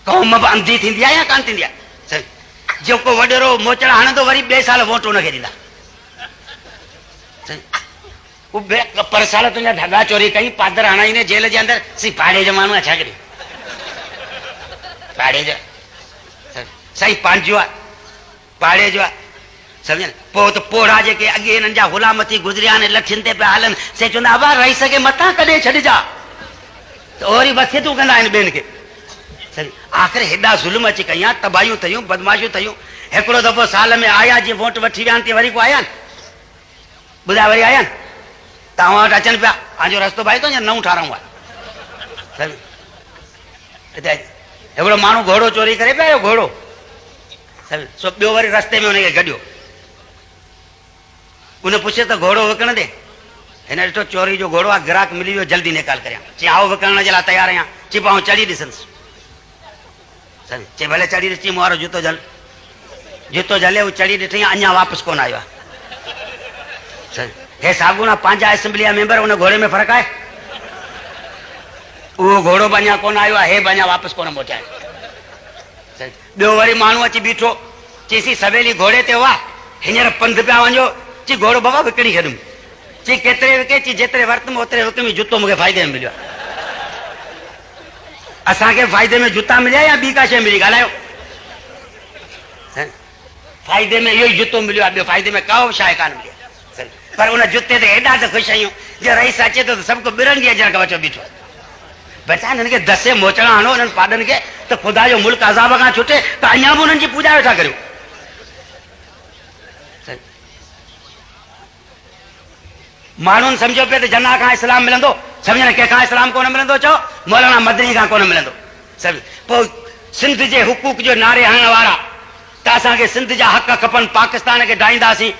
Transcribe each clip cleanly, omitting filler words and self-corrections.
कौम बि अंधी थींदी आहे या कान थींदी आहे? जेको वॾेरो मोचड़ा हणंदो वरी ॿिए साल वोट हुनखे ॾींदा। पर साल तुंहिंजा ढगा चोरी कई, पादर हणाईंदे जेल जे अंदर, सी पाड़े जो माण्हू आहे छा करियो? पाड़े जो साईं पंहिंजो आहे, पाड़े जो आहे, सम्झ न? पोइ त पोड़ा जेके अॻे हिननि जा गुलाम थी गुज़रिया आहिनि, लठियुनि ते पिया हलनि, से चवंदा अबा रही सघे मथां कॾहिं छॾिजा, त वरी वसियतूं कंदा आहिनि ॿियनि खे। आख़िर हेॾा ज़ुल्म अची कया, तबाहियूं थियूं, बदमाशियूं थियूं। हिकिड़ो दफ़ो साल में आया, जीअं वोट वठी विया आहिनि, वरी को आया आहिनि? ॿुधाए वरी आया आहिनि? तव्हां वटि अचनि पिया, पंहिंजो रस्तो भाई थो या नऊं ठाराऊं आहे? हिकिड़ो माण्हू घोड़ो चोरी करे पिया, घोड़ो सो ॿियो वरी रस्ते में हुनखे गॾियो। उन पुछे त घोड़ो विकण दे? हिन ॾिठो चोरी जो घोड़ो आहे, ग्राहक मिली वियो, जल्दी निकाल करियां। चई आओ विकणण जे लाइ तयारु आहियां। चई पाऊं चढ़ी ॾिसंसि। चई भले चढ़ी ॾिसी, मूं वारो जूतो जल, जूतो जले, हू चढ़ी ॾिठई, अञा वापसि कोन आयो आहे। हे सागुना पंहिंजा असेंबली जा मेंबर, उन घोड़े में फ़र्क़ु आहे? उहो घोड़ो बि अञा कोन आयो आहे, हे बि अञा वापसि कोन मोटाए। ॿियो वरी माण्हू अची बीठो, चईसी सवेली घोड़े ते हुआ, हींअर पंधु पिया वञो। चई घोड़ो बाबा विकिणी छॾियुमि। चई केतिरे विके? चई जेतिरे वरितुमि ओतिरे विकिमी, जूतो मूंखे फ़ाइदे में मिलियो। असांखे फ़ाइदे में जूता मिलिया या ॿी का शइ मिली? ॻाल्हायो। फ़ाइदे में इहो ई जूतो मिलियो आहे, ॿियो फ़ाइदे में का शइ कान मिली आहे। पर उन जूते ते हेॾा त ख़ुशि आहियूं, जो रईस अचे थो त सभु को ॿिरनि जी अजर खां वठो बीठो। बचा हिननि खे दसे मोचड़ा हणो, हिननि पाॾनि खे, त ख़ुदा जो मुल्क अज़ाब खां छुटे, त अञा बि हुननि जी पूॼा वेठा करियो। माण्हुनि सम्झो पियो त जन्ना खां इस्लाम मिलंदो, सम्झ न कंहिंखां इस्लाम कोन मिलंदो, चओ मौलाना मदनी खां कोन मिलंदो। सम्झ पोइ सिंध जे हुकूक जो नारे हणण वारा, त असांखे सिंध जा हक़ खपनि, पाकिस्तान खे ढाईंदासीं,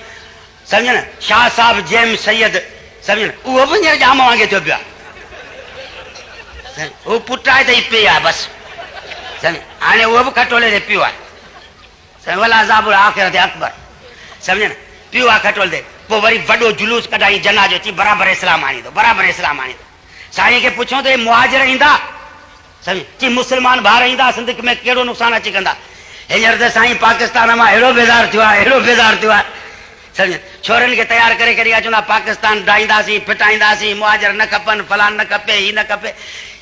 सम्झ न? शाह साहब जेम सैयद, सम्झ न? उहो बि हींअर जाम वांगुरु थियो पियो आहे। हू पुटाए त ई पियो आहे बसि, सम्झ? हाणे उहो बि खटोले ते पियो आहे। वला ज़ाबुल आख़िरत अकबर, सम्झ न? पियो आहे खटोले ते। पोइ वरी वॾो जुलूस कढाई जना जो, चई बराबरि इस्लाम आणींदो, बराबरि इस्लाम आणींदो। साईं खे पुछो त हे मुहाजिर ईंदा? सम्झ? चई मुस्लमान ॿार ईंदा, सिंध में कहिड़ो नुक़सानु अची कंदा? हींअर त साईं पाकिस्तान मां अहिड़ो बेज़ार थियो आहे, अहिड़ो बेज़ार थियो आहे, सम्झ? छोरनि खे तयारु करे करे चवंदा पाकिस्तान ढाईंदासीं, फिटाईंदासीं, मुहाजिर न खपनि, फलान न खपे, ही न खपे,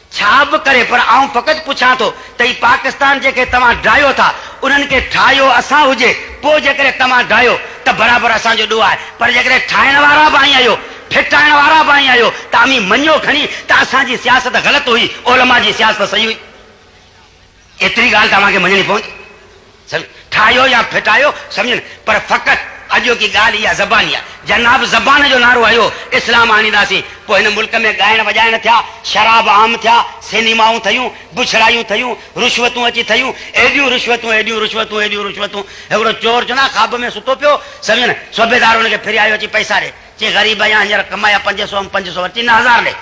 छा बि करे। पर आउं फ़क़ति पुछां थो त ही पाकिस्तान जेके तव्हां ढायो था, उन्हनि खे ठाहियो असां हुजे, पोइ जेकॾहिं तव्हां ढायो त बराबरि असांजो ॾोह आहे। पर जेकॾहिं ठाहिण वारा बि आई आहियो, फिटाइण वारा बि आई आहियो, त अमी मञो खणी त असांजी सियासत ग़लति हुई, ओलमा जी सियासत सही हुई। एतिरी ॻाल्हि तव्हांखे मञणी पवंदी। सम्झ? ठाहियो या फिटायो, सम्झ न? पर फ़क़ति अॼोकी ॻाल्हि इहा ज़बानी आहे। जनाब ज़बान जो नारो आयो, इस्लाम आणींदासीं। पोइ हिन मुल्क में ॻाइण वॼाइण थिया, शराब आम थिया, सिनेमाऊं थियूं, बुछड़ायूं थियूं, रुश्वतूं अची थियूं, एॾियूं रुश्वतूं, एॾियूं रुश्वतूं, एॾियूं रुश्वतूं। हिकिड़ो चोर चवंदा ख़्वाब में सुतो पियो, सम्झ न? सूबेदार हुनखे फिरी आयो, अची पैसा ॾे। चई ग़रीब आहियां, हींअर कमाया 500 500, 3000 ॾे।